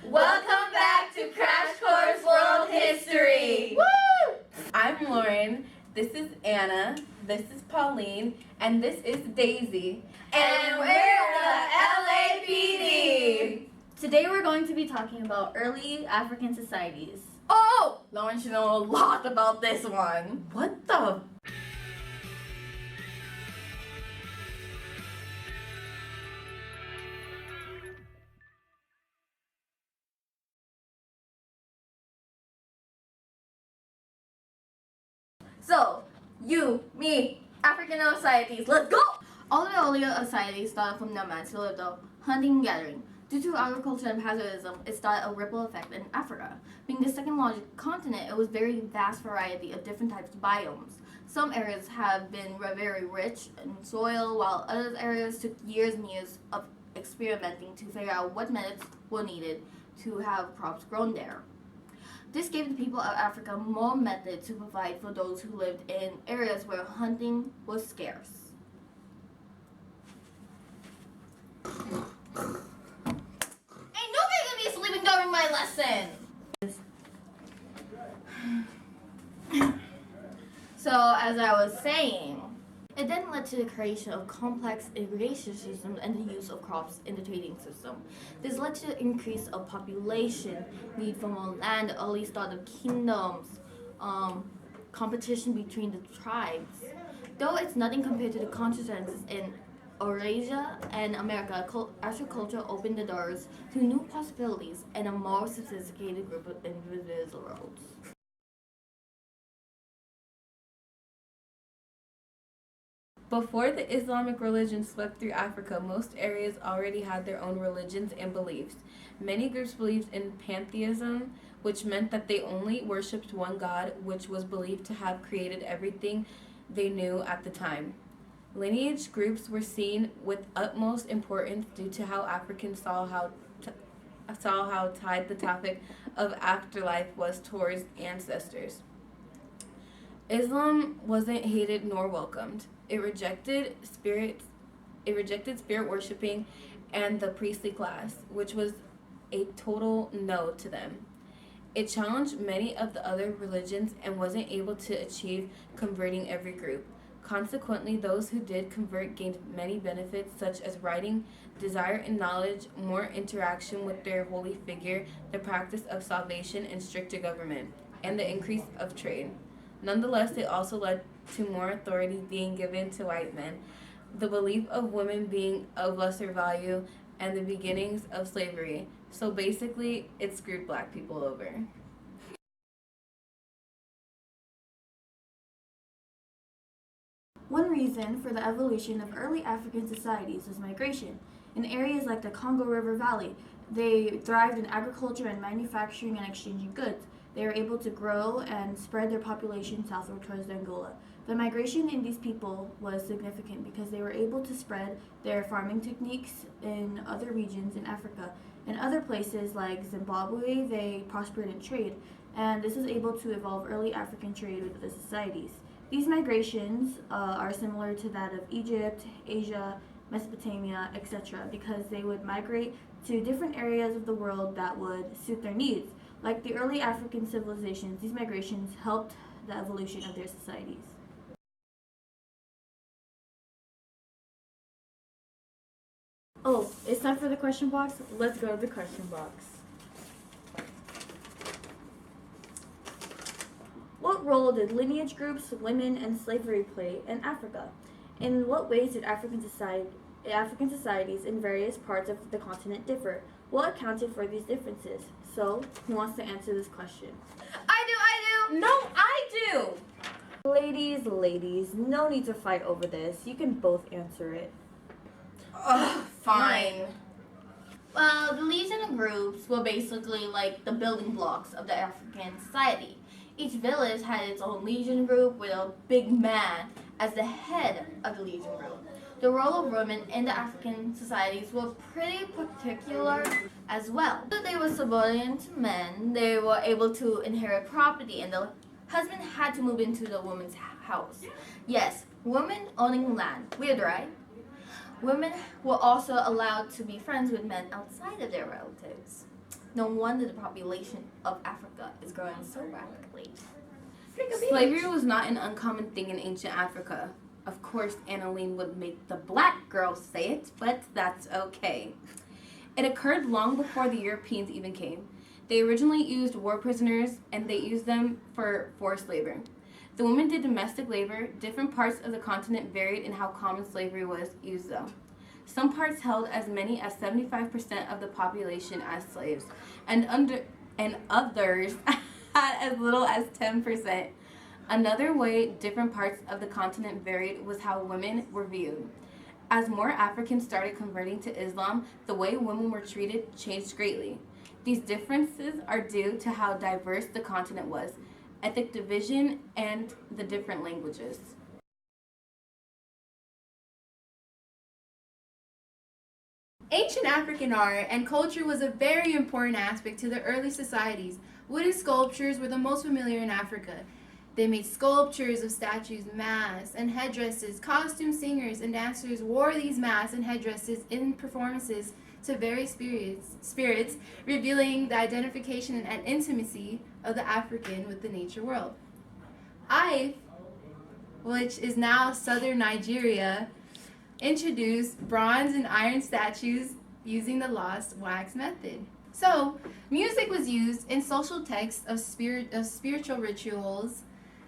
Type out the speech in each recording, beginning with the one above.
Welcome back to Crash Course World History! Woo! I'm Lauren, this is Anna, this is Pauline, and this is Daisy. And we're the LAPD! Today we're going to be talking about early African societies. Oh! Lauren should know a lot about this one. What the? So, you, me, African societies, let's go! All the earlier societies started from nomads who lived off hunting and gathering. Due to agriculture and pasteurism, it started a ripple effect in Africa. Being the second largest continent, it was very vast variety of different types of biomes. Some areas have been very rich in soil, while other areas took years and years of experimenting to figure out what methods were needed to have crops grown there. This gave the people of Africa more methods to provide for those who lived in areas where hunting was scarce. Ain't nobody gonna be sleeping during my lesson! So, as I was saying, it then led to the creation of complex irrigation systems and the use of crops in the trading system. This led to the increase of population, need for more land, the early start of kingdoms, competition between the tribes. Though it's nothing compared to the contrasts in Eurasia and America, agriculture opened the doors to new possibilities and a more sophisticated group of individuals. Before the Islamic religion swept through Africa, most areas already had their own religions and beliefs. Many groups believed in pantheism, which meant that they only worshipped one god, which was believed to have created everything they knew at the time. Lineage groups were seen with utmost importance due to how Africans saw how tied the topic of afterlife was towards ancestors. Islam wasn't hated nor welcomed. It rejected spirit worshipping and the priestly class, which was a total no to them. It challenged many of the other religions and wasn't able to achieve converting every group. Consequently, those who did convert gained many benefits such as writing, desire and knowledge, more interaction with their holy figure, the practice of salvation and stricter government, and the increase of trade. Nonetheless, it also led to more authority being given to white men, the belief of women being of lesser value, and the beginnings of slavery. So basically, it screwed black people over. One reason for the evolution of early African societies was migration. In areas like the Congo River Valley, they thrived in agriculture and manufacturing and exchanging goods. They were able to grow and spread their population southward towards Angola. The migration in these people was significant because they were able to spread their farming techniques in other regions in Africa. In other places like Zimbabwe, they prospered in trade, and this was able to evolve early African trade with the societies. These migrations are similar to that of Egypt, Asia, Mesopotamia, etc., because they would migrate to different areas of the world that would suit their needs. Like the early African civilizations, these migrations helped the evolution of their societies. Oh, it's time for the question box? Let's go to the question box. What role did lineage groups, women, and slavery play in Africa? In what ways did African societies in various parts of the continent differ? What accounted for these differences? So, who wants to answer this question? I do! No, I do! Ladies, no need to fight over this. You can both answer it. Ugh, fine. Well, the legion groups were basically like the building blocks of the African society. Each village had its own legion group with a big man as the head of the legion group. The role of women in the African societies were pretty particular as well. They were subordinate to men, they were able to inherit property, and the husband had to move into the woman's house. Yes, women owning land. Weird, right? Women were also allowed to be friends with men outside of their relatives. No wonder the population of Africa is growing so rapidly. Slavery was not an uncommon thing in ancient Africa. Of course, Annalene would make the black girls say it, but that's okay. It occurred long before the Europeans even came. They originally used war prisoners, and they used them for forced labor. The women did domestic labor. Different parts of the continent varied in how common slavery was used, though. Some parts held as many as 75% of the population as slaves, and others had as little as 10%. Another way different parts of the continent varied was how women were viewed. As more Africans started converting to Islam, the way women were treated changed greatly. These differences are due to how diverse the continent was, ethnic division, and the different languages. Ancient African art and culture was a very important aspect to the early societies. Wooden sculptures were the most familiar in Africa. They made sculptures of statues, masks, and headdresses. Costume singers and dancers wore these masks and headdresses in performances to various spirits, revealing the identification and intimacy of the African with the nature world. Ife, which is now southern Nigeria, introduced bronze and iron statues using the lost wax method. So, music was used in social texts of spiritual rituals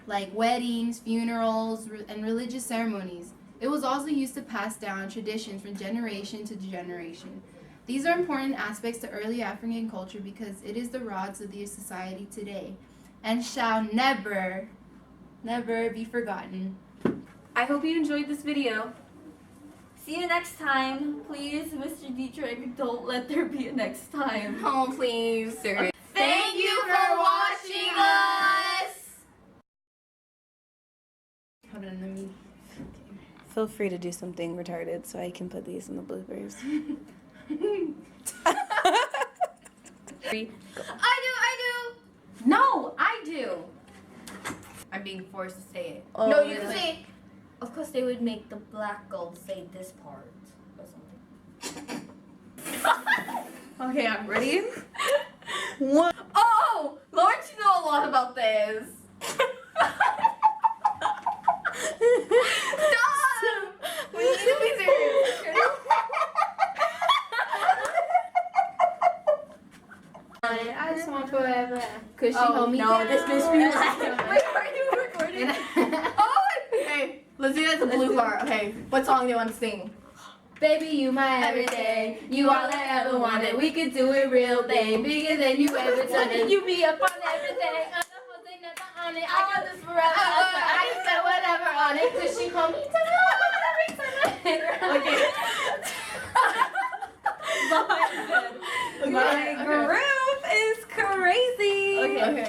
like weddings, funerals, and religious ceremonies. It was also used to pass down traditions from generation to generation. These are important aspects to early African culture because it is the rods of the society today and shall never, never be forgotten. I hope you enjoyed this video. See you next time. Please, Mr. Dietrich, don't let there be a next time. Oh, please. Sir. Thank you for watching us! Hold on, let me... Feel free to do something retarded so I can put these in the bloopers. I do! No, I do. I'm being forced to say it. Oh, No, you can say... Of course, they would make the black girl say this part or something. Okay, I'm ready. What? Oh, Lawrence, you know a lot about this. Stop! We need to be serious. I just want forever. Could she Oh, hold me no, down? this makes me laugh. Wait, are you recording? Oh, okay, let's do that as a blue part. Okay, what song do you want to sing? Baby, you my everything. You all I ever wanted. We could do it real thing. Bigger than you ever done it. You be up on everything. They never on it. I got this forever. I can say whatever on it. Cause she hold me down. My group is crazy. Okay.